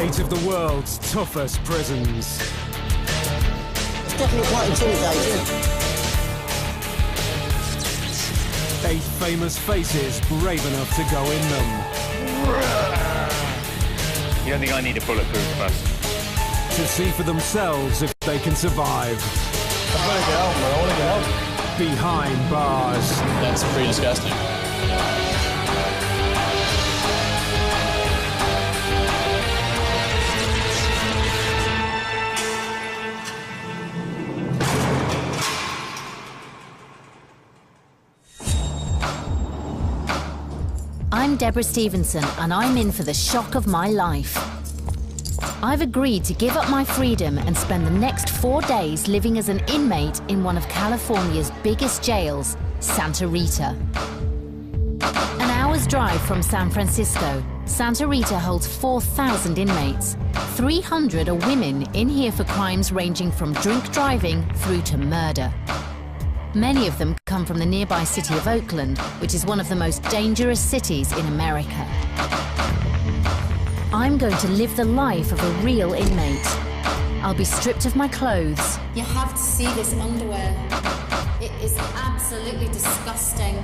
8 of the world's toughest prisons. It's definitely quite intimidating. 8 famous faces brave enough to go in them. You don't think I need a bulletproof vest? To see for themselves if they can survive. I'm gonna get out, man. I wanna get out. Behind bars. That's pretty disgusting. I'm Deborah Stevenson, and I'm in for the shock of my life. I've agreed to give up my freedom and spend the next 4 days living as an inmate in one of California's biggest jails, Santa Rita. An hour's drive from San Francisco, Santa Rita holds 4,000 inmates. 300 are women in here for crimes ranging from drink driving through to murder. Many of them come from the nearby city of Oakland, which is one of the most dangerous cities in America. I'm going to live the life of a real inmate. I'll be stripped of my clothes. You have to see this underwear. It is absolutely disgusting.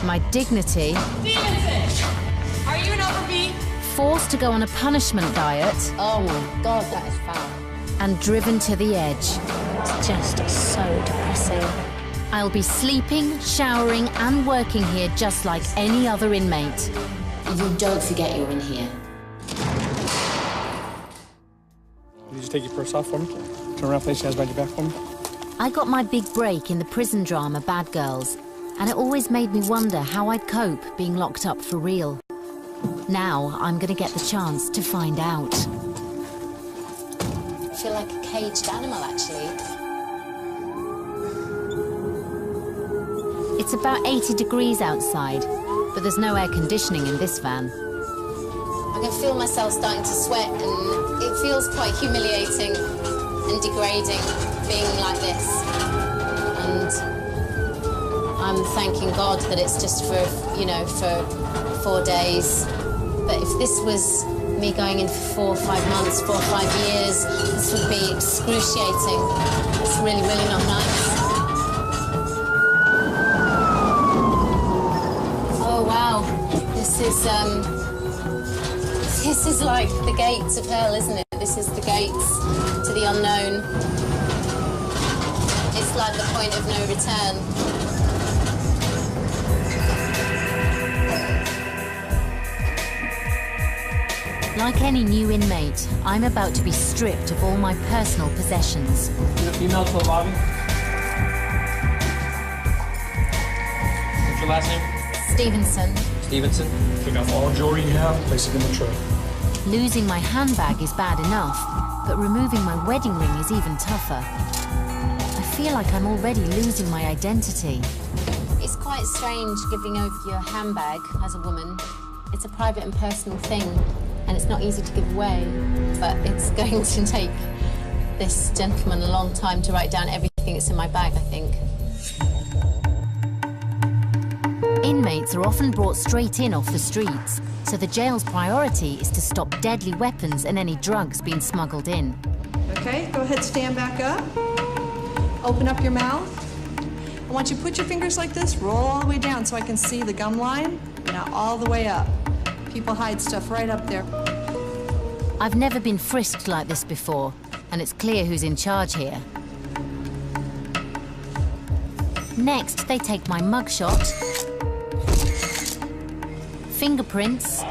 My dignity. Stevenson! Are you an overbeat? Forced to go on a punishment diet. Oh my God, that is foul. And driven to the edge. It's just so depressing. I'll be sleeping, showering and working here just like any other inmate. You don't forget you're in here. Did you take your purse off for me? Turn around, place your hands behind your back for me. I got my big break in the prison drama Bad Girls, and it always made me wonder how I'd cope being locked up for real. Now I'm gonna get the chance to find out. I feel like a caged animal, actually. It's about 80 degrees outside, but there's no air conditioning in this van. I can feel myself starting to sweat, and it feels quite humiliating and degrading being like this. And I'm thanking God that it's just for, you know, for 4 days. But if this was me going in for 4 or 5 months, 4 or 5 years, this would be excruciating. It's really, really not nice. Oh, wow. This is like the gates of hell, isn't it? This is the gates to the unknown. It's like the point of no return. Like any new inmate, I'm about to be stripped of all my personal possessions. Email to the lobby. What's your last name? Stevenson. Stevenson. Pick up all jewelry you have, place it in the tray. Losing my handbag is bad enough, but removing my wedding ring is even tougher. I feel like I'm already losing my identity. It's quite strange giving over your handbag as a woman. It's a private and personal thing, and it's not easy to give away, but it's going to take this gentleman a long time to write down everything that's in my bag, I think. Inmates are often brought straight in off the streets, so the jail's priority is to stop deadly weapons and any drugs being smuggled in. Okay, go ahead, stand back up. Open up your mouth. I want you to put your fingers like this, roll all the way down so I can see the gum line. Now all the way up. People hide stuff right up there. I've never been frisked like this before, and it's clear who's in charge here. Next, they take my mugshot, fingerprints,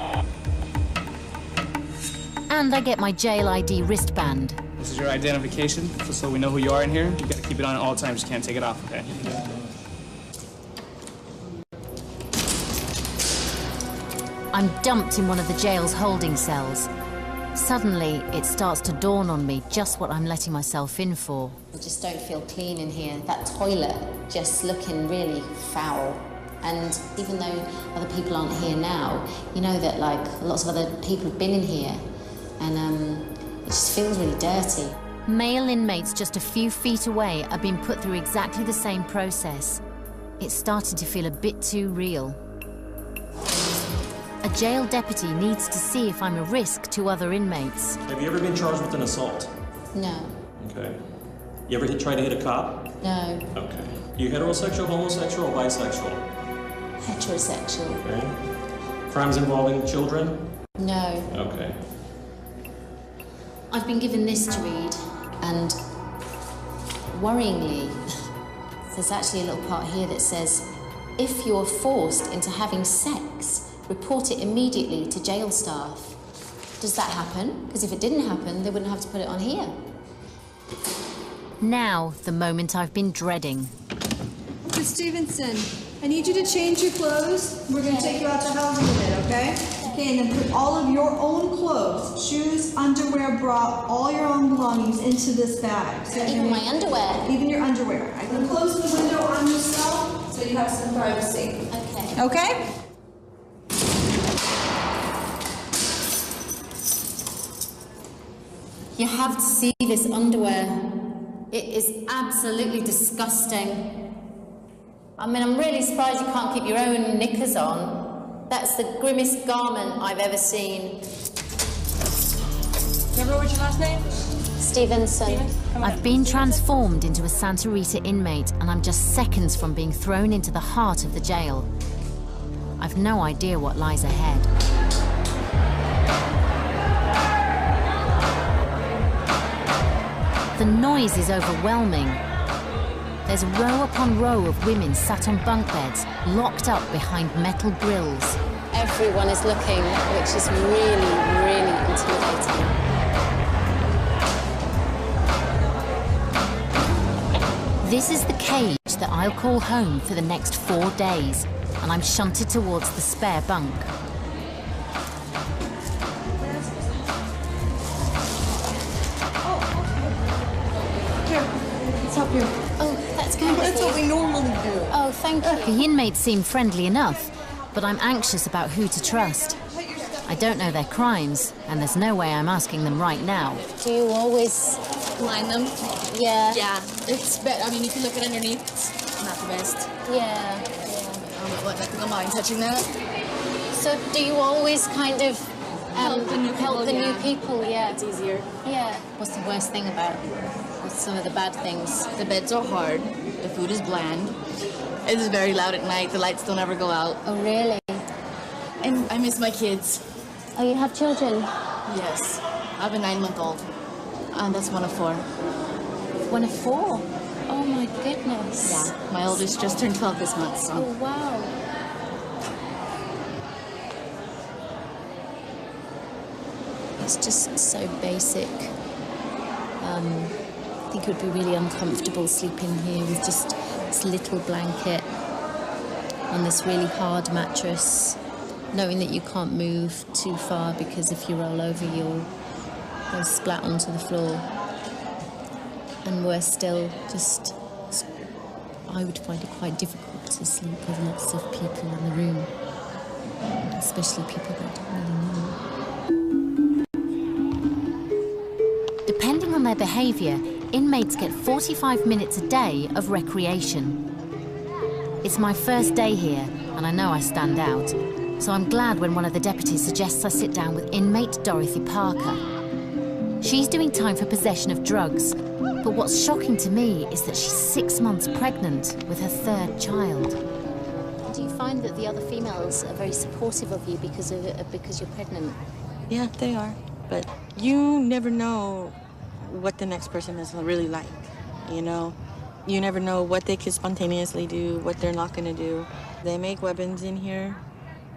and I get my jail ID wristband. This is your identification, just so we know who you are in here. You gotta keep it on at all times. You can't take it off, okay? I'm dumped in one of the jail's holding cells. Suddenly, it starts to dawn on me just what I'm letting myself in for. I just don't feel clean in here. That toilet just looking really foul. And even though other people aren't here now, you know that like lots of other people have been in here, and it just feels really dirty. Male inmates just a few feet away are being put through exactly the same process. It's starting to feel a bit too real. A jail deputy needs to see if I'm a risk to other inmates. Have you ever been charged with an assault? No. Okay. You ever try to hit a cop? No. Okay. You heterosexual, homosexual, or bisexual? Heterosexual. Okay. Crimes involving children? No. Okay. I've been given this to read, and worryingly, there's actually a little part here that says, if you're forced into having sex, report it immediately to jail staff. Does that happen? Because if it didn't happen, they wouldn't have to put it on here. Now, the moment I've been dreading. Mr. Stevenson, I need you to change your clothes. We're going to take you out to house in a minute, okay? Okay, and then put all of your own clothes, shoes, underwear, bra, all your own belongings into this bag. So Even my underwear? Even your underwear. I can close the window on yourself so you have some privacy. Okay. Okay? You have to see this underwear. It is absolutely disgusting. I mean, I'm really surprised you can't keep your own knickers on. That's the grimmest garment I've ever seen. Remember what's your last name? Stevenson. I've been transformed into a Santa Rita inmate, and I'm just seconds from being thrown into the heart of the jail. I've no idea what lies ahead. The noise is overwhelming. There's row upon row of women sat on bunk beds, locked up behind metal grills. Everyone is looking, which is really, really intimidating. This is the cage that I'll call home for the next 4 days, and I'm shunted towards the spare bunk. Let's help you. Oh, that's kind of That's what we normally do. Oh, thank you. The inmates seem friendly enough, but I'm anxious about who to trust. I don't know their crimes, and there's no way I'm asking them right now. Do you always Line them. Yeah. Yeah, it's better. I mean, if you look at underneath, it's not the best. Yeah. I don't mind touching that. So do you always kind of Help the new help people, the yeah. new people? Yeah. It's easier. Yeah. What's the worst thing about it? What's some of the bad things? The beds are hard. The food is bland. It is very loud at night. The lights don't ever go out. Oh, really? And I miss my kids. Oh, you have children? Yes. I have a 9-month-old. And that's one of 4. 1 of 4? Oh, my goodness. Yeah. My oldest just turned 12 this month, so. Oh, wow. It's just so basic. I think it would be really uncomfortable sleeping here with just this little blanket on this really hard mattress, knowing that you can't move too far because if you roll over, you'll go splat onto the floor. And worse still, just I would find it quite difficult to sleep with lots of people in the room, especially people that I don't really know. Depending on their behaviour, inmates get 45 minutes a day of recreation. It's my first day here, and I know I stand out, so I'm glad when one of the deputies suggests I sit down with inmate Dorothy Parker. She's doing time for possession of drugs, but what's shocking to me is that she's 6 months pregnant with her 3rd child. Do you find that the other females are very supportive of you because you're pregnant? Yeah, they are. But you never know what the next person is really like, you know? You never know what they could spontaneously do, what they're not gonna do. They make weapons in here.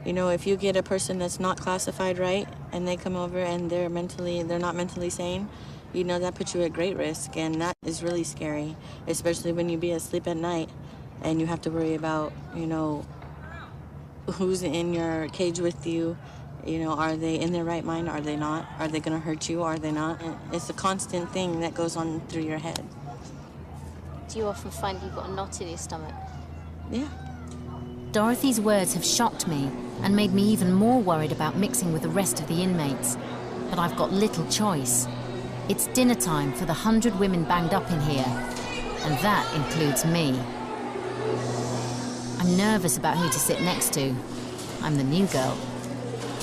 You know, if you get a person that's not classified right and they come over and they're not mentally sane, you know that puts you at great risk, and that is really scary, especially when you be asleep at night and you have to worry about, you know, who's in your cage with you. You know, are they in their right mind? Are they not? Are they going to hurt you? Are they not? And it's a constant thing that goes on through your head. Do you often find you've got a knot in your stomach? Yeah. Dorothy's words have shocked me and made me even more worried about mixing with the rest of the inmates. But I've got little choice. It's dinner time for the 100 women banged up in here, and that includes me. I'm nervous about who to sit next to. I'm the new girl.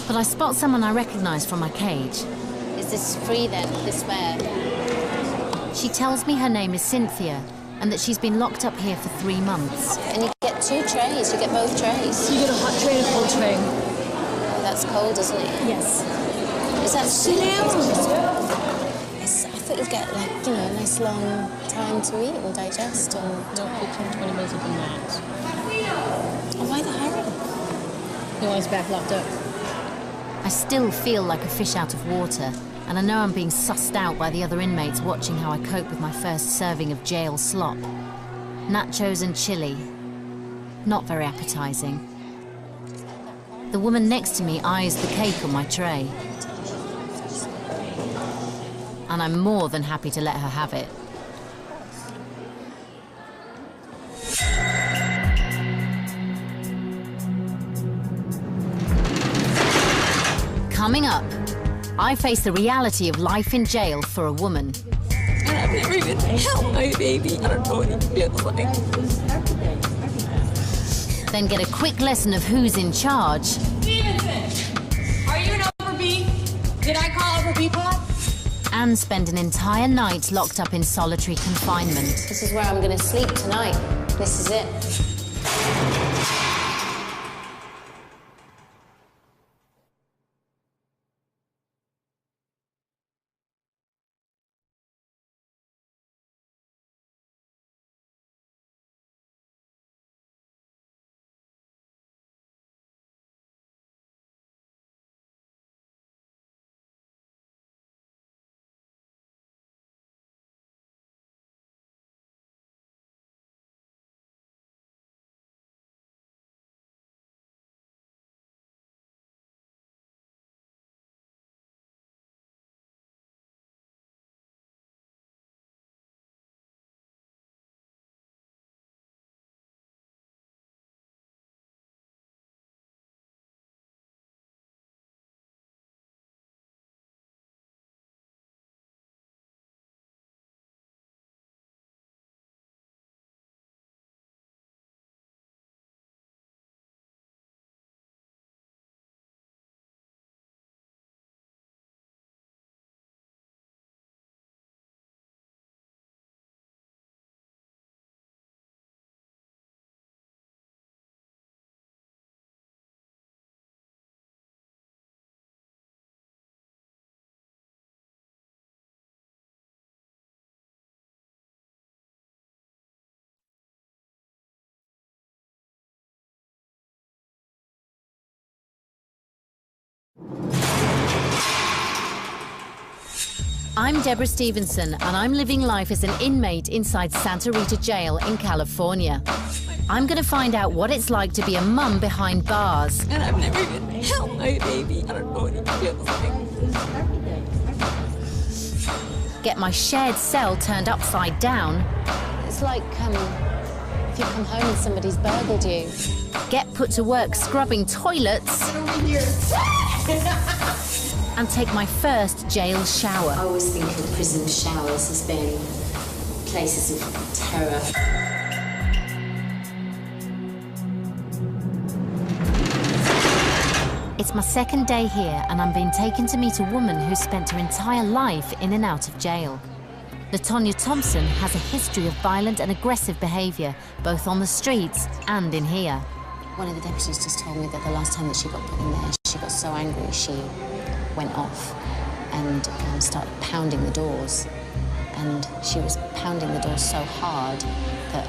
But I spot someone I recognise from my cage. Is this free then, this fare? She tells me her name is Cynthia and that she's been locked up here for 3 months. And you get 2 trays, you get both trays. You get a hot tray and a cold tray. Oh, that's cold, isn't it? Yes. Is that Sit down. Yes, I thought you'd get, like, you know, a nice long time to eat and digest and... No, 15, 20 minutes at the max. Oh, why the hurry? He wants back locked up. I still feel like a fish out of water, and I know I'm being sussed out by the other inmates watching how I cope with my first serving of jail slop. Nachos and chili. Not very appetizing. The woman next to me eyes the cake on my tray. And I'm more than happy to let her have it. Coming up, I face the reality of life in jail for a woman. And I've never even held my baby. I don't know what it feels like. Then get a quick lesson of who's in charge. Stevenson, are you an over B? Did I call over B pod? And spend an entire night locked up in solitary confinement. This is where I'm going to sleep tonight. This is it. I'm Deborah Stevenson, and I'm living life as an inmate inside Santa Rita Jail in California. I'm going to find out what it's like to be a mum behind bars. And I've never even held my baby. I don't know what it feels like. Get my shared cell turned upside down. It's like, if you come home and somebody's burgled you. Get put to work scrubbing toilets. And take my first jail shower. I always think of prison showers as being places of terror. It's my second day here, and I'm being taken to meet a woman who's spent her entire life in and out of jail. LaTonya Thompson has a history of violent and aggressive behaviour, both on the streets and in here. One of the deputies just told me that the last time that she got put in there, she got so angry she went off and started pounding the doors. And she was pounding the doors so hard that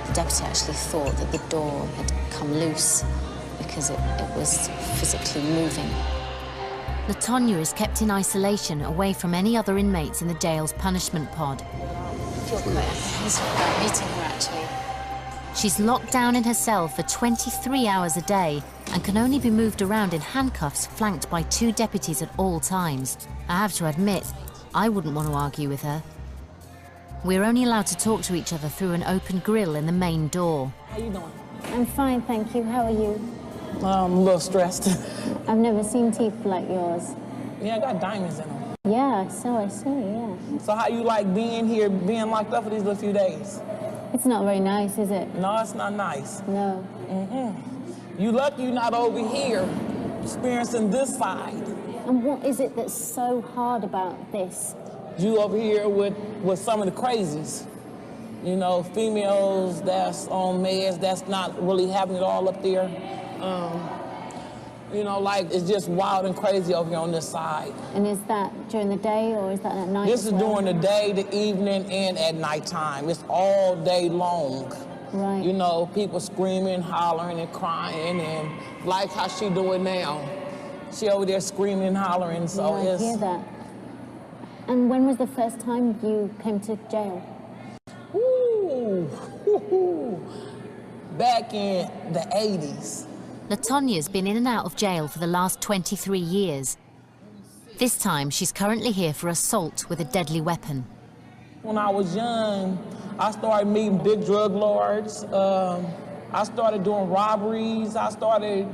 the deputy actually thought that the door had come loose because it was physically moving. LaTonya is kept in isolation away from any other inmates in the jail's punishment pod. I feel quite apprehensive about meeting her, actually. She's locked down in her cell for 23 hours a day and can only be moved around in handcuffs flanked by 2 deputies at all times. I have to admit, I wouldn't want to argue with her. We're only allowed to talk to each other through an open grill in the main door. How you doing? I'm fine, thank you. How are you? I'm a little stressed. I've never seen teeth like yours. Yeah, I got diamonds in them. Yeah, so I see, yeah. So how you like being here, being locked up for these little few days? It's not very nice, is it? No, it's not nice. No. You lucky you're not over here experiencing this side. And what is it that's so hard about this? You over here with some of the crazies. You know, females that's on meds, that's not really having it all up there. You know, like, it's just wild and crazy over here on this side. And is that during the day or is that at night? This is during the day, the evening, and at nighttime. It's all day long. Right. You know, people screaming, hollering, and crying, and like how she doing now. She over there screaming and hollering, so yeah, it's... I hear that. And when was the first time you came to jail? Back in the 80s. LaTonya's been in and out of jail for the last 23 years. This time, she's currently here for assault with a deadly weapon. When I was young, I started meeting big drug lords. I started doing robberies. I started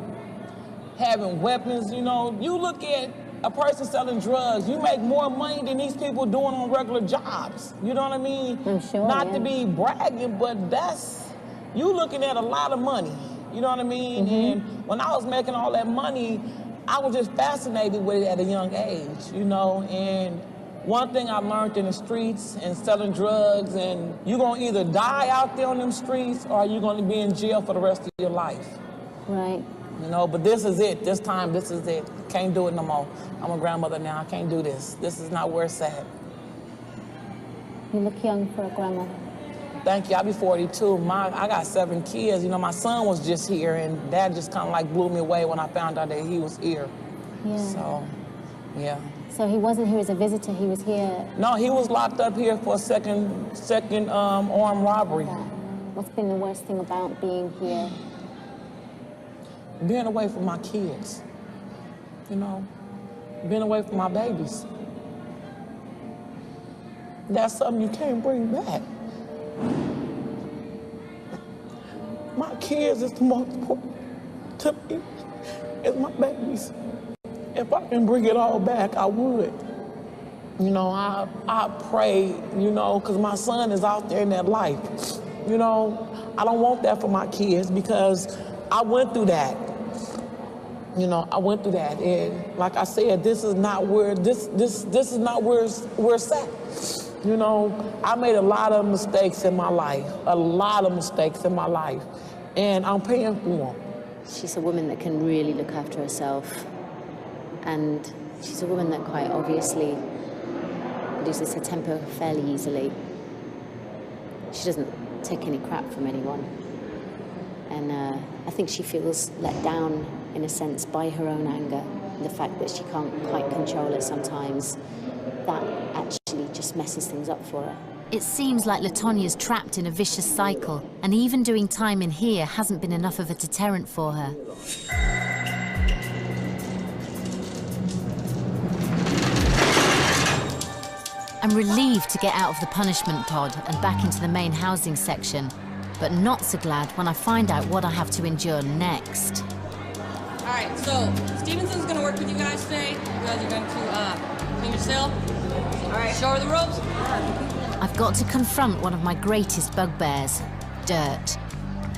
having weapons. You know, you look at a person selling drugs, you make more money than these people doing on regular jobs. You know what I mean? I'm sure, Not to be bragging, but you looking at a lot of money. You know what I mean? Mm-hmm. And when I was making all that money, I was just fascinated with it at a young age, you know? And one thing I learned in the streets and selling drugs, and you're gonna either die out there on them streets or you're gonna be in jail for the rest of your life. Right. You know, but this is it. This time, this is it. Can't do it no more. I'm a grandmother now. I can't do this. This is not where it's at. You look young for a grandmother. Thank you. I'll be 42. I got 7 kids. You know, my son was just here, and that just kind of like blew me away when I found out that he was here. Yeah. So, yeah. So he wasn't here as a visitor. He was here. No, he was locked up here for a second armed robbery. What's been the worst thing about being here? Being away from my kids. You know, being away from my babies. That's something you can't bring back. My kids is the most important to me, is my babies. If I can bring it all back, I would. You know, I pray, you know, because my son is out there in that life. You know, I don't want that for my kids because I went through that. You know, I went through that, and like I said, this is not where this is not where it's at. You know, I made a lot of mistakes in my life, and I'm paying for them. She's a woman that can really look after herself, and she's a woman that quite obviously loses her temper fairly easily. She doesn't take any crap from anyone, and I think she feels let down in a sense by her own anger, the fact that she can't quite control it sometimes. That actually just messes things up for her. It seems like LaTonya's trapped in a vicious cycle, and even doing time in here hasn't been enough of a deterrent for her. I'm relieved to get out of the punishment pod and back into the main housing section, but not so glad when I find out what I have to endure next. All right, so Stevenson's gonna work with you guys today. You guys are going to clean your cell. All right. Show her the ropes. I've got to confront one of my greatest bugbears, dirt.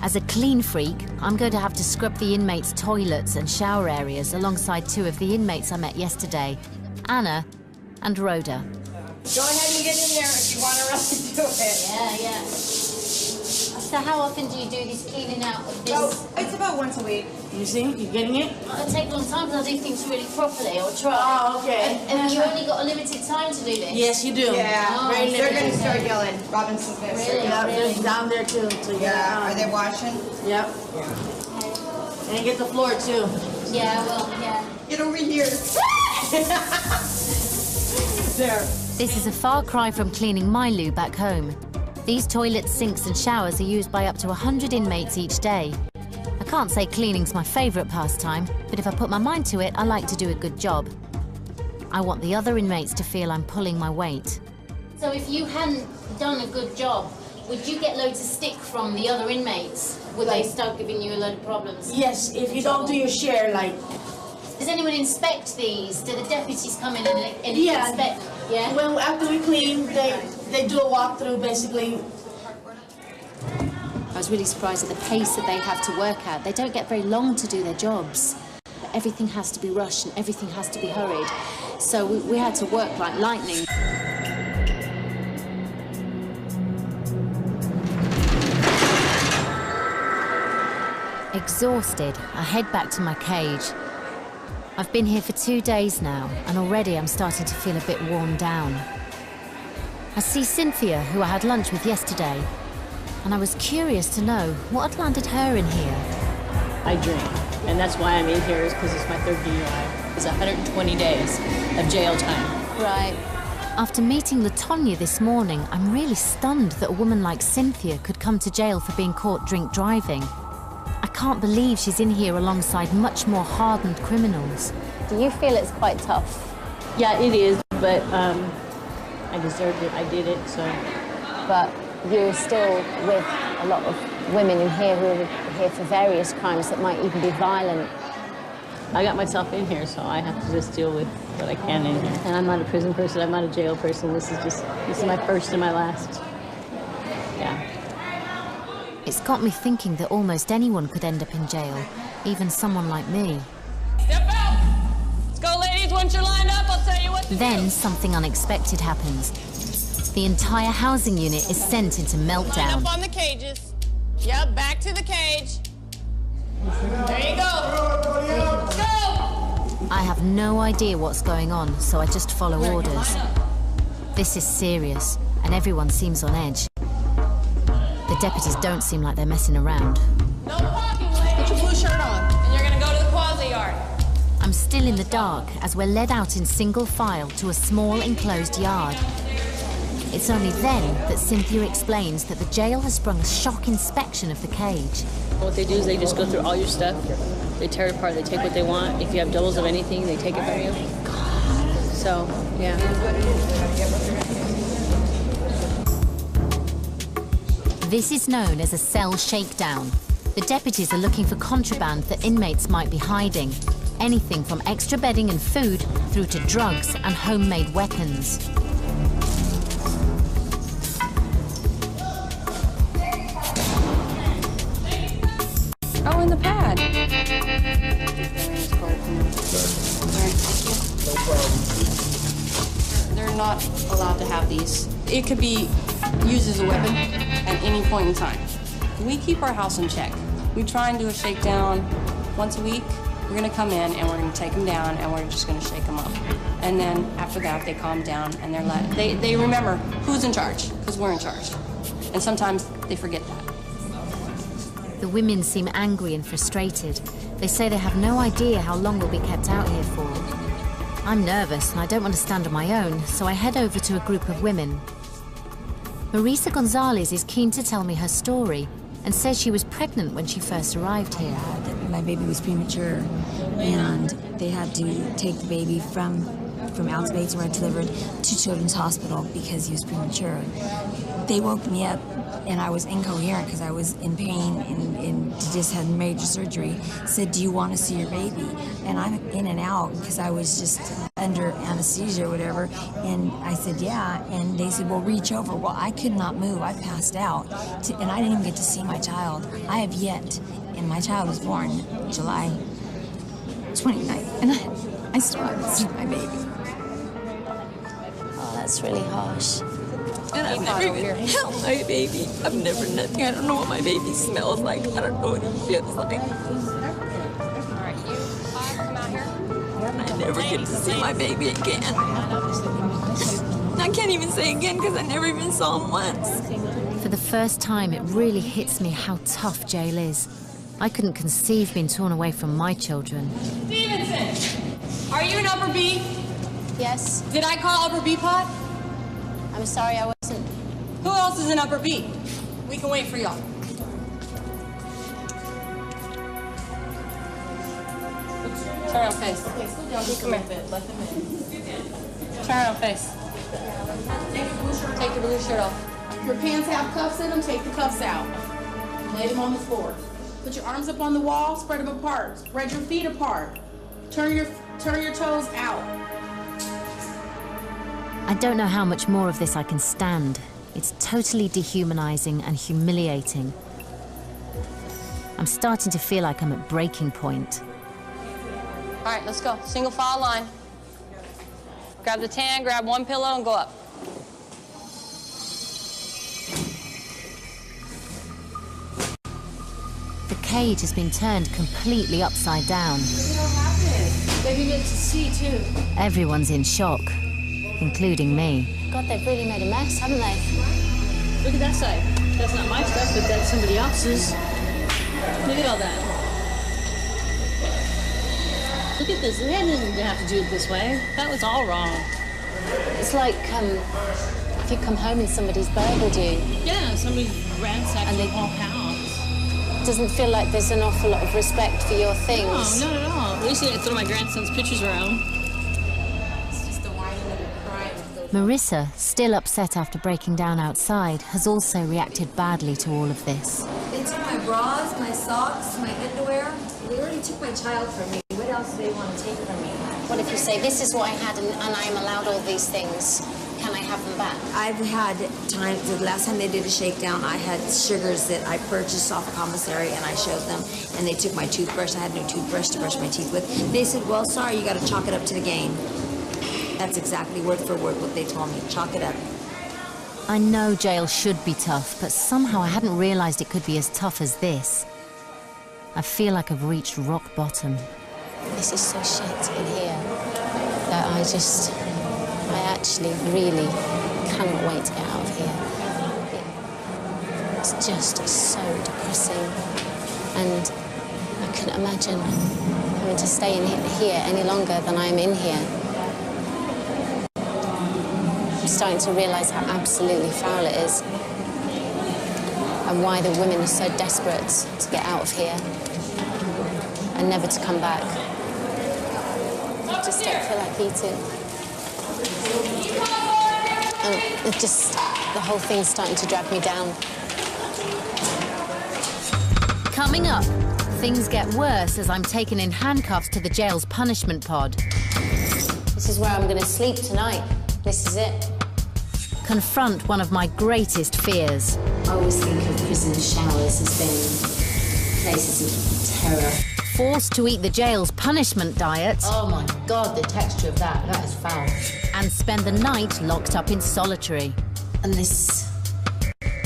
As a clean freak, I'm going to have to scrub the inmates' toilets and shower areas alongside 2 of the inmates I met yesterday, Anna and Rhoda. Go ahead and get in there if you want to really do it. Yeah, yeah. So how often do you do this cleaning out of this? Oh, it's about once a week. You see? You getting it? It'll take a long time because I do things really properly, or try. Oh, okay. And you only got a limited time to do this? Yes, you do. Yeah, Oh, very they're limited. going to start yelling. Robinson's going to start Really? yelling. Yeah, they're down there too. So Yeah, are they washing? Yep. And get the floor too. Yeah, well, yeah. Get over here. There. This is a far cry from cleaning my loo back home. These toilets, sinks and showers are used by up to 100 inmates each day. I can't say cleaning's my favourite pastime, but if I put my mind to it, I like to do a good job. I want the other inmates to feel I'm pulling my weight. So if you hadn't done a good job, would you get loads of stick from the other inmates? Would they start giving you a load of problems? Yes, if you don't do your share, like... Does anyone inspect these? Do the deputies come in and Yeah. inspect? Yeah? Well, after we clean, they do a walkthrough, basically. I was really surprised at the pace that they have to work at. They don't get very long to do their jobs. everything has to be rushed and everything has to be hurried. So we had to work like lightning. Exhausted, I head back to my cage. I've been here for 2 days now, and already I'm starting to feel a bit worn down. I see Cynthia, who I had lunch with yesterday, and I was curious to know what had landed her in here. I drink, and that's why I'm in here, is because it's my 3rd DUI. It's 120 days of jail time. Right. After meeting LaTonya this morning, I'm really stunned that a woman like Cynthia could come to jail for being caught drink driving. I can't believe she's in here alongside much more hardened criminals. Do you feel it's quite tough? Yeah, it is, but I deserved it. I did it, so. But you're still with a lot of women in here who are here for various crimes that might even be violent. I got myself in here, so I have to just deal with what I can in here. And I'm not a prison person, I'm not a jail person. This is my first and my last. Yeah. It's got me thinking that almost anyone could end up in jail, even someone like me. Step out! Let's go, ladies. Once you're lined up, I'll tell you what to do. Then something unexpected happens. The entire housing unit is sent into meltdown. Line up on the cages. Yep, back to the cage. There you go. Let's go! I have no idea what's going on, so I just follow orders. This is serious, and everyone seems on edge. The deputies don't seem like they're messing around. No parking, ladies. Put your blue shirt on. And you're gonna go to the quasi-yard. I'm still in the dark as we're led out in single file to a small enclosed yard. It's only then that Cynthia explains that the jail has sprung a shock inspection of the cage. What they do is they just go through all your stuff. They tear it apart, they take what they want. If you have doubles of anything, they take it from you. So, yeah. This is known as a cell shakedown. The deputies are looking for contraband that inmates might be hiding. Anything from extra bedding and food through to drugs and homemade weapons. Oh, in the pad. They're not allowed to have these. It could be used as a weapon at any point in time. We keep our house in check. We try and do a shakedown once a week. We're gonna come in and we're gonna take them down and we're just gonna shake them up. And then after that, they calm down and they remember who's in charge, because we're in charge. And sometimes they forget that. The women seem angry and frustrated. They say they have no idea how long we'll be kept out here for. I'm nervous and I don't want to stand on my own, so I head over to a group of women. Marisa Gonzalez is keen to tell me her story and says she was pregnant when she first arrived here. My baby was premature, and they had to take the baby from Alex Bates, where I delivered, to Children's Hospital because he was premature. They woke me up, and I was incoherent because I was in pain and just had major surgery. Said, "Do you want to see your baby?" And I'm in and out because I was just under anesthesia or whatever. And I said, "Yeah." And they said, "Well, reach over." Well, I could not move. I passed out, and I didn't even get to see my child. I have yet, and my child was born July 29th, and I still haven't seen my baby. Oh, that's really harsh. And I've never even held my baby. I've never nothing. I don't know what my baby smells like. I don't know what it feels like. I never get to see my baby again. I can't even say again because I never even saw him once. For the first time, it really hits me how tough jail is. I couldn't conceive being torn away from my children. Stevenson, are you an upper B? Yes. Did I call upper B pot? I'm sorry, I wasn't. Who else is in upper B? We can wait for y'all. Turn around face. Come here. Turn around face. Take the blue shirt off. Your pants have cuffs in them, take the cuffs out. Lay them on the floor. Put your arms up on the wall, spread them apart. Spread your feet apart. Turn your toes out. I don't know how much more of this I can stand. It's totally dehumanizing and humiliating. I'm starting to feel like I'm at breaking point. All right, let's go. Single file line. Grab the tan, grab one pillow, and go up. The cage has been turned completely upside down. Maybe get to see, too. Everyone's in shock, including me. God, they've really made a mess, haven't they? Look at that side. That's not my stuff, but that's somebody else's. Look at all that. Look at this. They didn't have to do it this way. That was all wrong. It's like if you come home and somebody's burgled you. Yeah, somebody ransacked the whole house. Doesn't feel like there's an awful lot of respect for your things. No, not at all. At least I throw my grandson's pictures around. It's just the whining and the crying. Marissa, still upset after breaking down outside, has also reacted badly to all of this. They took my bras, my socks, my underwear. They already took my child from me. What else do they want to take from me? What if you say, this is what I had and I am allowed all these things? Can I have them back? I've had times, the last time they did a shakedown, I had sugars that I purchased off a commissary and I showed them, and they took my toothbrush. I had no toothbrush to brush my teeth with. They said, well, sorry, you got to chalk it up to the game. That's exactly word for word what they told me. Chalk it up. I know jail should be tough, but somehow I hadn't realized it could be as tough as this. I feel like I've reached rock bottom. This is so shit in here that I actually really cannot wait to get out of here. It's just so depressing, and I couldn't imagine having to stay in here any longer than I am in here. I'm starting to realise how absolutely foul it is, and why the women are so desperate to get out of here and never to come back. I just don't feel like eating. And it just, the whole thing's starting to drag me down. Coming up, things get worse as I'm taken in handcuffs to the jail's punishment pod. This is where I'm going to sleep tonight. This is it. Confront one of my greatest fears. I always think of prison showers as being places of terror. Forced to eat the jail's punishment diet. Oh my God, the texture of that is foul. And spend the night locked up in solitary. And this,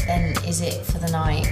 then, is it for the night.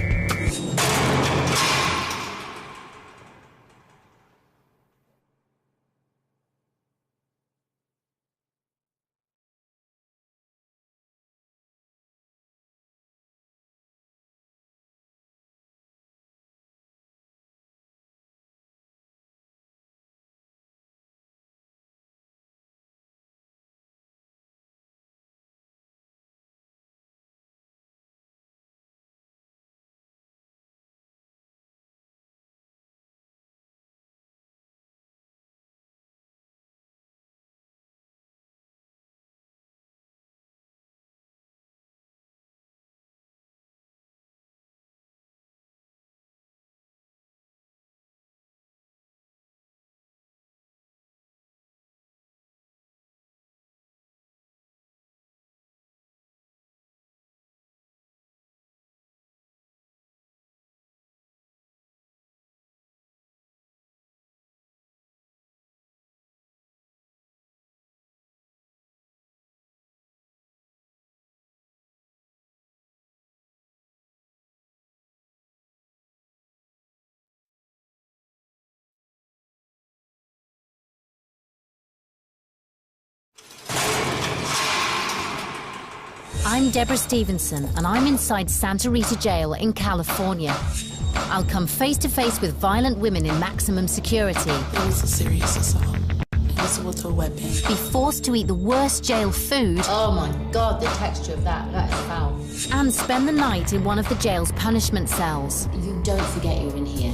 I'm Deborah Stevenson, and I'm inside Santa Rita Jail in California. I'll come face to face with violent women in maximum security. It was a serious assault. It was with a weapon. Be forced to eat the worst jail food. Oh my God, the texture of that is foul. And spend the night in one of the jail's punishment cells. You don't forget you're in here.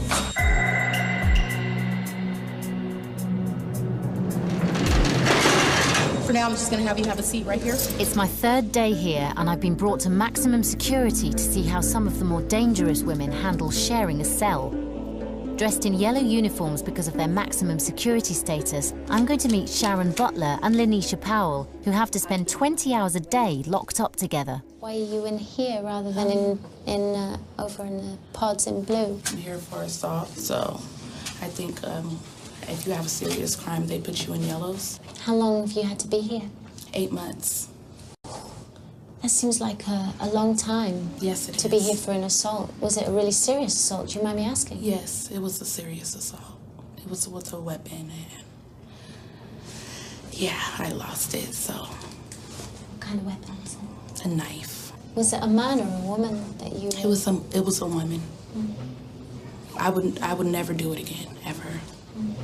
For now, I'm just gonna have you have a seat right here. It's my third day here, and I've been brought to maximum security to see how some of the more dangerous women handle sharing a cell. Dressed in yellow uniforms because of their maximum security status, I'm going to meet Sharon Butler and Lanisha Powell, who have to spend 20 hours a day locked up together. Why are you in here rather than over in the pods in blue? I'm here for assault, so I think If you have a serious crime, they put you in yellows. How long have you had to be here? 8 months. That seems like a long time. Yes, it to be here for an assault. Was it a really serious assault? Do you mind me asking? Yes, it was a serious assault. It was with a weapon, and yeah, I lost it. So. What kind of weapon was it? A knife. Was it a man or a woman that you? It was a woman. Mm. I would never do it again, ever. Mm.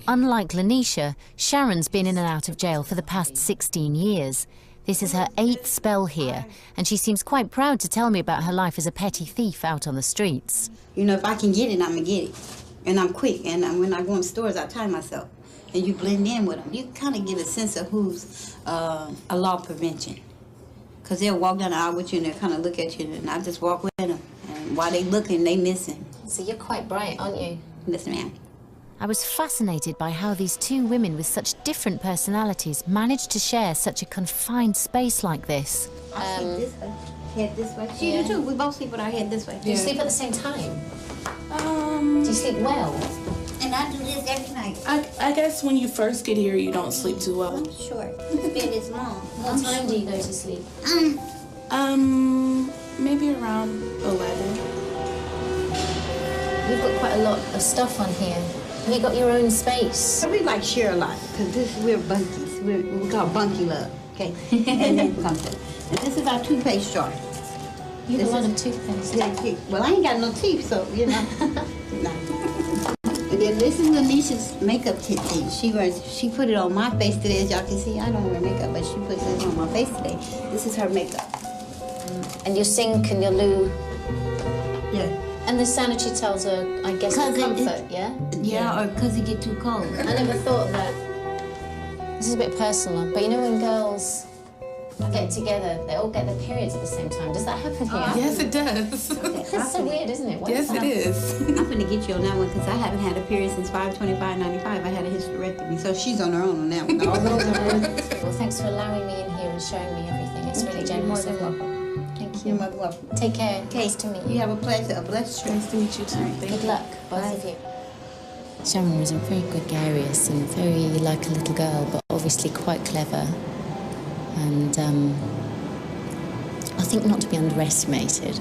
Unlike Lanisha, Sharon's been in and out of jail for the past 16 years. This is her 8th spell here, and she seems quite proud to tell me about her life as a petty thief out on the streets. You know, if I can get it, I'm gonna get it. And I'm quick, and when I go in stores, I time myself. And you blend in with them. You kind of get a sense of who's a law prevention. Because they'll walk down the aisle with you and they'll kind of look at you, and I just walk with them. And while they looking, they missing. So you're quite bright, aren't you? Yes, ma'am. I was fascinated by how these two women with such different personalities managed to share such a confined space like this. I sleep this way, head this way. She do too. We both sleep with our head this way. Do you sleep at the same time? Do you sleep well? And I do this every night. I guess when you first get here, you don't sleep too well. I'm short. This bed is long. What time do you go to sleep? Maybe around 11. You've got quite a lot of stuff on here. Have you got your own space? We like share a lot, because we're bunkies. We call bunky love, okay? And then comfort. And this is our toothpaste jar. You have a lot of toothpaste. Yeah, well, I ain't got no teeth, so, you know. No. And then this is Lanisha's makeup kit thing. She put it on my face today, as y'all can see. I don't wear makeup, but she puts it on my face today. This is her makeup. And your sink and your loo. Yeah. And the sanitary towels are, I guess, for comfort, yeah? Yeah, or because it get too cold. I never thought of that. This is a bit personal, but you know when girls get together, they all get their periods at the same time. Does that happen here? Yes, it does. That's so weird, isn't it? Yes, it is. I'm gonna get you on that one because I haven't had a period since 5/25/95. I had a hysterectomy, so she's on her own on that one. Well, thanks for allowing me in here and showing me everything. It's really generous of you. Thank you. You're most welcome. Take care. Nice to meet you. You have a pleasure. A blessed trip. Nice to meet you too. Good luck, both of you. Sharon was a very gregarious and very like a little girl, but obviously quite clever. And I think not to be underestimated.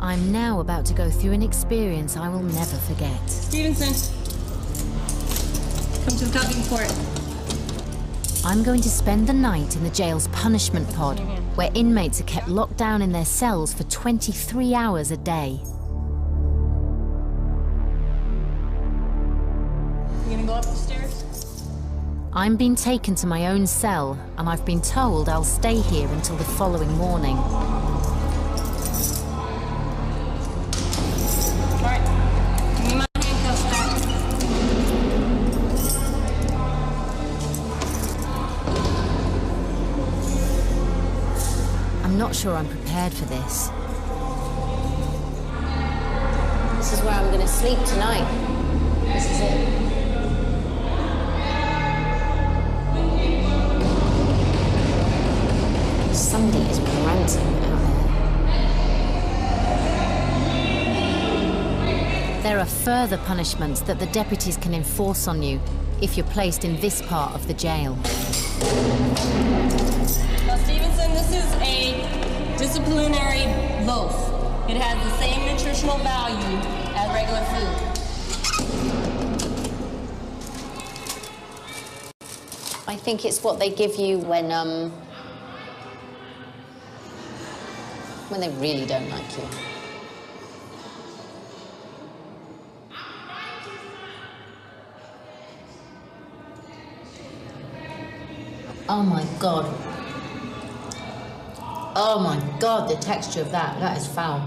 I'm now about to go through an experience I will never forget. Stevenson, come to the talking court. I'm going to spend the night in the jail's punishment pod, where inmates are kept locked down in their cells for 23 hours a day. You gonna go up the stairs? I'm being taken to my own cell, and I've been told I'll stay here until the following morning. I'm not sure I'm prepared for this. This is where I'm going to sleep tonight. This is it. Somebody is ranting out there. There are further punishments that the deputies can enforce on you if you're placed in this part of the jail. Now, Stevenson, this is a disciplinary loaf. It has the same nutritional value as regular food. I think it's what they give you when they really don't like you. Oh my God. Oh my God, the texture of that is foul.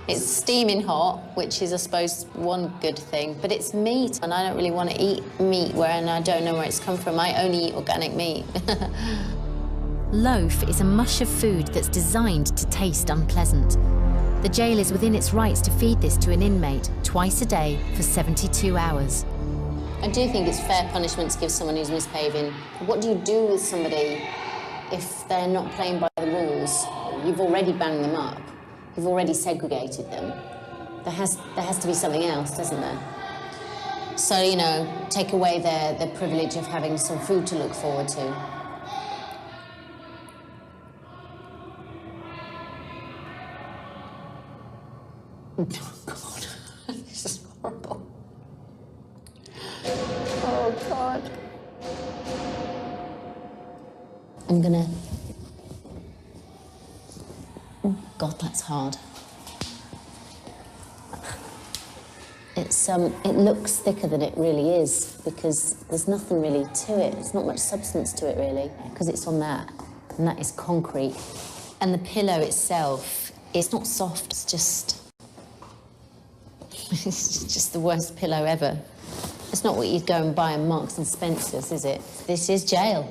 It's steaming hot, which is, I suppose, one good thing, but it's meat, and I don't really want to eat meat and I don't know where it's come from. I only eat organic meat. Loaf is a mush of food that's designed to taste unpleasant. The jail is within its rights to feed this to an inmate twice a day for 72 hours. I do think it's fair punishment to give someone who's misbehaving. What do you do with somebody if they're not playing by the rules, you've already banged them up, you've already segregated them. There has to be something else, doesn't there? So, you know, take away their privilege of having some food to look forward to. Oh, God. This is horrible. Oh, God. I'm gonna... Oh, God, that's hard. It looks thicker than it really is because there's nothing really to it. There's not much substance to it, really, because it's on that, and that is concrete. And the pillow itself, it's not soft, it's just... it's just the worst pillow ever. It's not what you'd go and buy in Marks and Spencer's, is it? This is jail.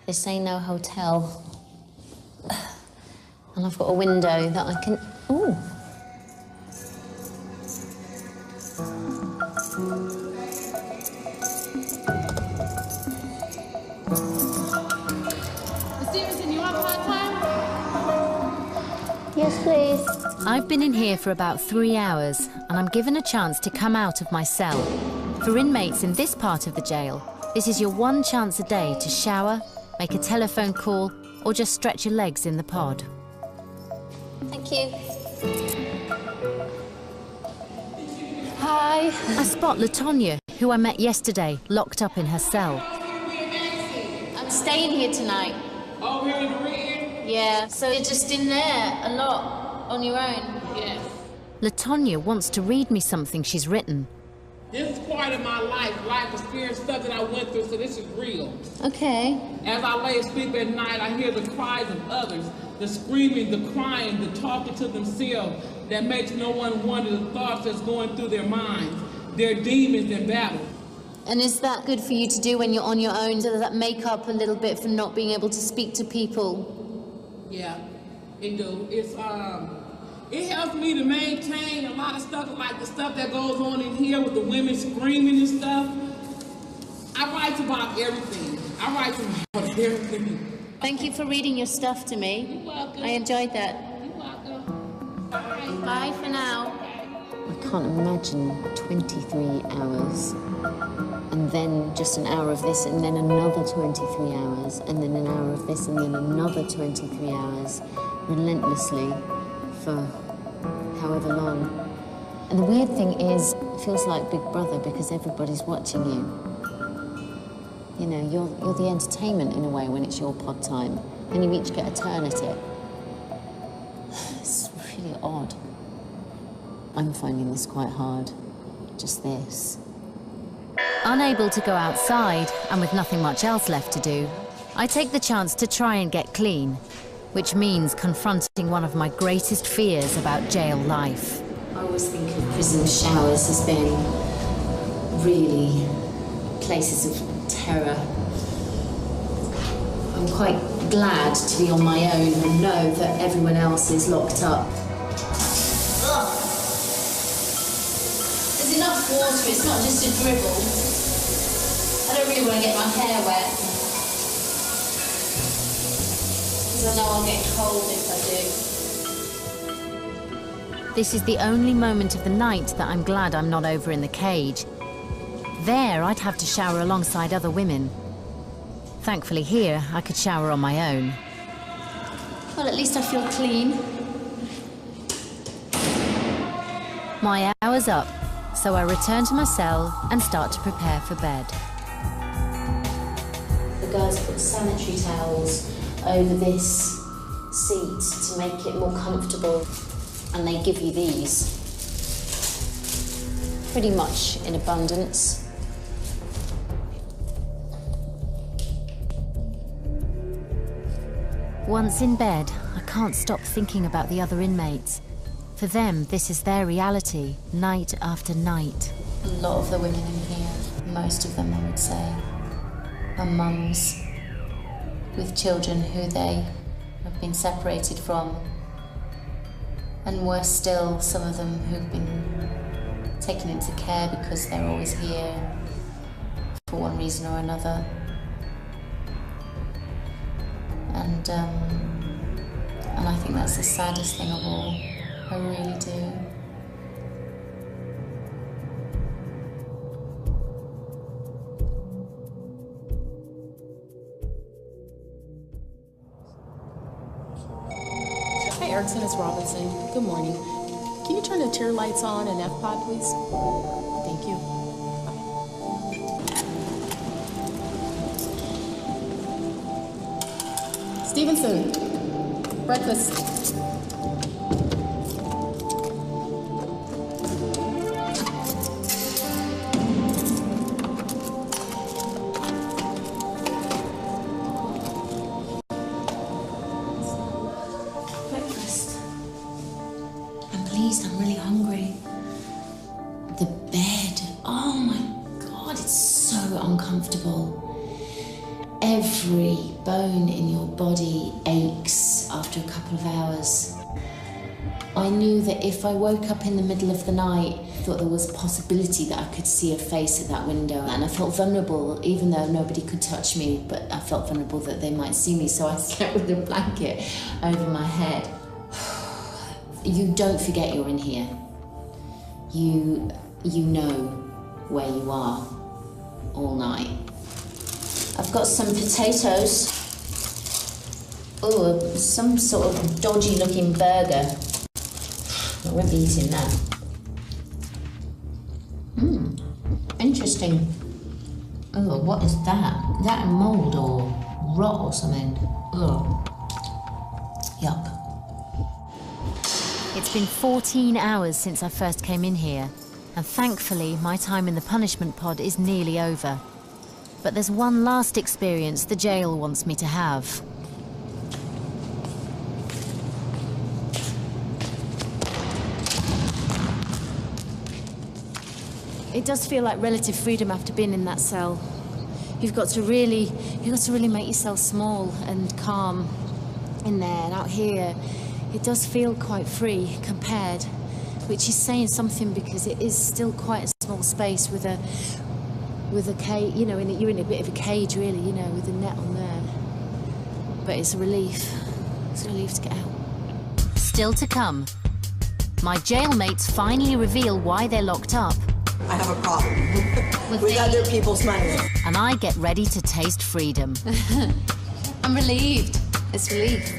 This ain't no hotel. And I've got a window that I can... Ooh. Stevenson, you want part-time? Yes, please. I've been in here for about 3 hours, and I'm given a chance to come out of my cell. For inmates in this part of the jail, this is your one chance a day to shower, make a telephone call, or just stretch your legs in the pod. Thank you. Hi. I spot LaTonya, who I met yesterday, locked up in her cell. I'm staying here tonight. Oh, here in the red? Yeah, so you're just in there a lot on your own? Yes. LaTonya wants to read me something she's written. This is part of my life experience, stuff that I went through, so this is real. Okay. As I lay asleep at night, I hear the cries of others, the screaming, the crying, the talking to themselves that makes no one wonder the thoughts that's going through their minds, their demons in battle. And is that good for you to do when you're on your own? Does that make up a little bit for not being able to speak to people? Yeah, it do. It helps me to maintain a lot of stuff, like the stuff that goes on in here with the women screaming and stuff. I write about everything. I write about everything. Thank you for reading your stuff to me. You're welcome. I enjoyed that. You're welcome. Bye for now. I can't imagine 23 hours, and then just an hour of this, and then another 23 hours, and then an hour of this, and then another 23 hours, relentlessly, for however long. And the weird thing is, it feels like Big Brother because everybody's watching you. You know, you're the entertainment in a way when it's your pod time, and you each get a turn at it. It's really odd. I'm finding this quite hard, just this. Unable to go outside, and with nothing much else left to do, I take the chance to try and get clean, which means confronting one of my greatest fears about jail life. I always think of prison showers as being really places of terror. I'm quite glad to be on my own and know that everyone else is locked up. Ugh. There's enough water, it's not just a dribble. I don't really want to get my hair wet. Because I know I'll get cold if I do. This is the only moment of the night that I'm glad I'm not over in the cage. There, I'd have to shower alongside other women. Thankfully here, I could shower on my own. Well, at least I feel clean. My hour's up, so I return to my cell and start to prepare for bed. The guys put sanitary towels over this seat to make it more comfortable. And they give you these. Pretty much in abundance. Once in bed, I can't stop thinking about the other inmates. For them, this is their reality, night after night. A lot of the women in here, most of them I would say, are mums with children who they have been separated from. And worse still, some of them who've been taken into care because they're always here for one reason or another. And and I think that's the saddest thing of all. I really do. Hi, Erickson, it's Robinson. Good morning. Can you turn the tier lights on in F-Pod, please? Thank you. Bye. Stevenson, breakfast. I'm really hungry. The bed, oh my God, it's so uncomfortable. Every bone in your body aches after a couple of hours. I knew that if I woke up in the middle of the night, I thought there was a possibility that I could see a face at that window, and I felt vulnerable, even though nobody could touch me, but I felt vulnerable that they might see me, so I slept with a blanket over my head. You don't forget you're in here. You know where you are all night. I've got some potatoes. Oh, some sort of dodgy looking burger. I won't be eating that. Interesting. Oh, what is that? Is that a mold or rot or something? Oh, yuck. It's been 14 hours since I first came in here, and thankfully my time in the punishment pod is nearly over. But there's one last experience the jail wants me to have. It does feel like relative freedom after being in that cell. You've got to really make yourself small and calm in there, and out here it does feel quite free compared, which is saying something because it is still quite a small space with a cage, you know, you're in a bit of a cage really, you know, with a net on there. But it's a relief. It's a relief to get out. Still to come. My jailmates finally reveal why they're locked up. I have a problem with other people's money. And I get ready to taste freedom. I'm relieved. It's relief.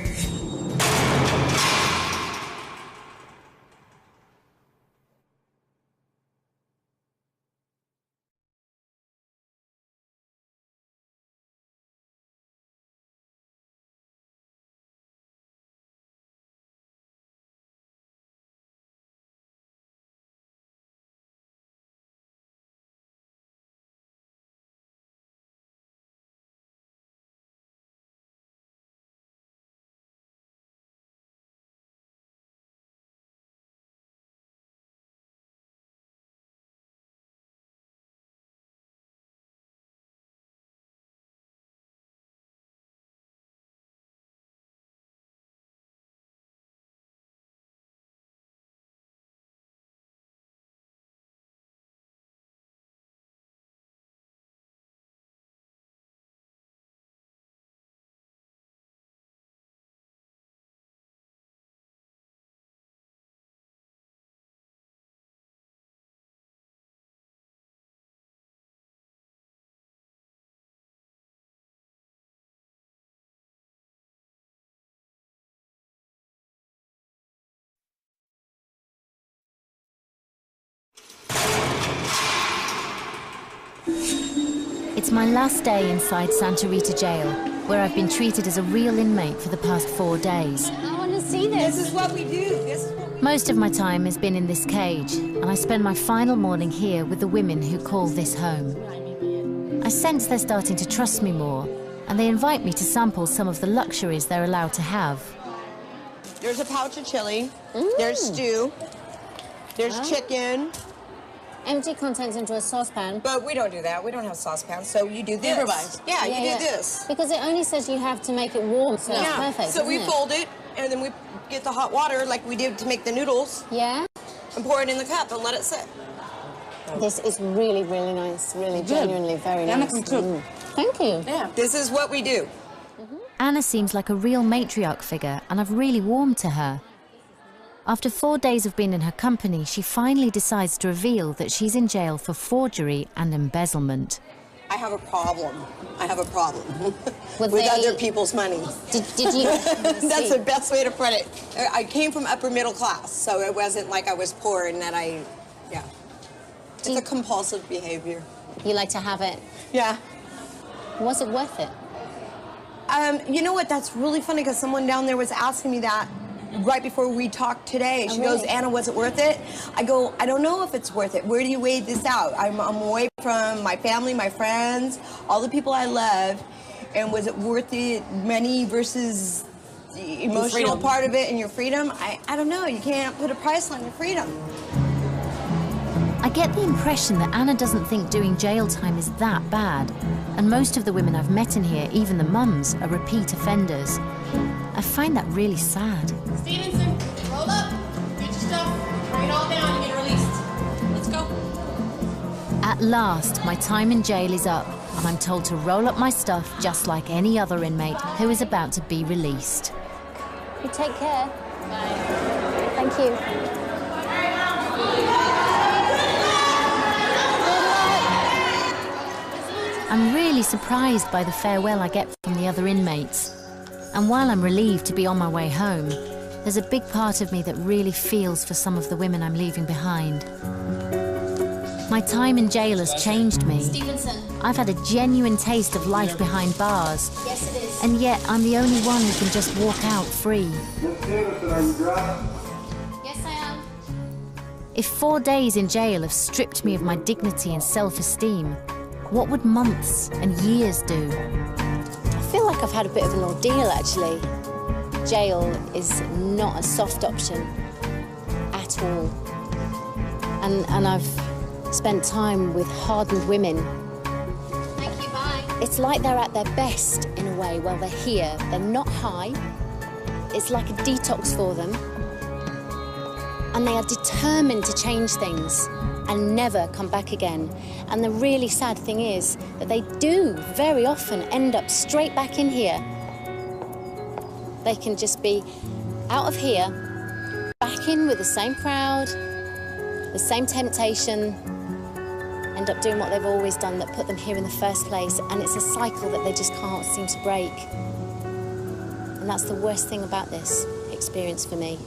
It's my last day inside Santa Rita Jail, where I've been treated as a real inmate for the past 4 days. I want to see this. This is what we do. This is what we Most of my time has been in this cage, and I spend my final morning here with the women who call this home. I sense they're starting to trust me more, and they invite me to sample some of the luxuries they're allowed to have. There's a pouch of chili. There's stew. There's chicken. Empty contents into a saucepan. But we don't do that. We don't have saucepans. So you do this. Improvise. Yeah, you do this. Because it only says you have to make it warm, so it's perfect. So we isn't it? fold it, and then we get the hot water like we did to make the noodles. Yeah. And pour it in the cup and let it sit. This is really, really nice. Really, genuinely very nice. Thank you. Yeah. This is what we do. Anna seems like a real matriarch figure, and I've really warmed to her. After 4 days of being in her company, she finally decides to reveal that she's in jail for forgery and embezzlement. I have a problem. I have a problem with other people's money. Did you? That's the best way to put it. I came from upper middle class, so it wasn't like I was poor and that yeah. It's a compulsive behavior. You like to have it? Yeah. Was it worth it? You know what? That's really funny because someone down there was asking me that right before we talked today. She goes, Anna, was it worth it? I go, I don't know if it's worth it. Where do you weigh this out? I'm away from my family, my friends, all the people I love. And was it worth it, money versus the emotional part of it and your freedom? I don't know. You can't put a price on your freedom. I get the impression that Anna doesn't think doing jail time is that bad. And most of the women I've met in here, even the mums, are repeat offenders. I find that really sad. Stevenson, roll up, get your stuff, bring it all down and get released. Let's go. At last, my time in jail is up, and I'm told to roll up my stuff just like any other inmate who is about to be released. You take care. Bye. Thank you. I'm really surprised by the farewell I get from the other inmates. And while I'm relieved to be on my way home, there's a big part of me that really feels for some of the women I'm leaving behind. My time in jail has changed me. Stevenson. I've had a genuine taste of life behind bars. Yes, it is. And yet I'm the only one who can just walk out free. Yes, I am. If 4 days in jail have stripped me of my dignity and self-esteem, what would months and years do? I feel like I've had a bit of an ordeal, actually. Jail is not a soft option at all. And I've spent time with hardened women. Thank you, bye. It's like they're at their best in a way while they're here. They're not high. It's like a detox for them. And they are determined to change things and never come back again. And the really sad thing is that they do very often end up straight back in here. They can just be out of here, back in with the same crowd, the same temptation, end up doing what they've always done that put them here in the first place, and it's a cycle that they just can't seem to break. And that's the worst thing about this experience for me.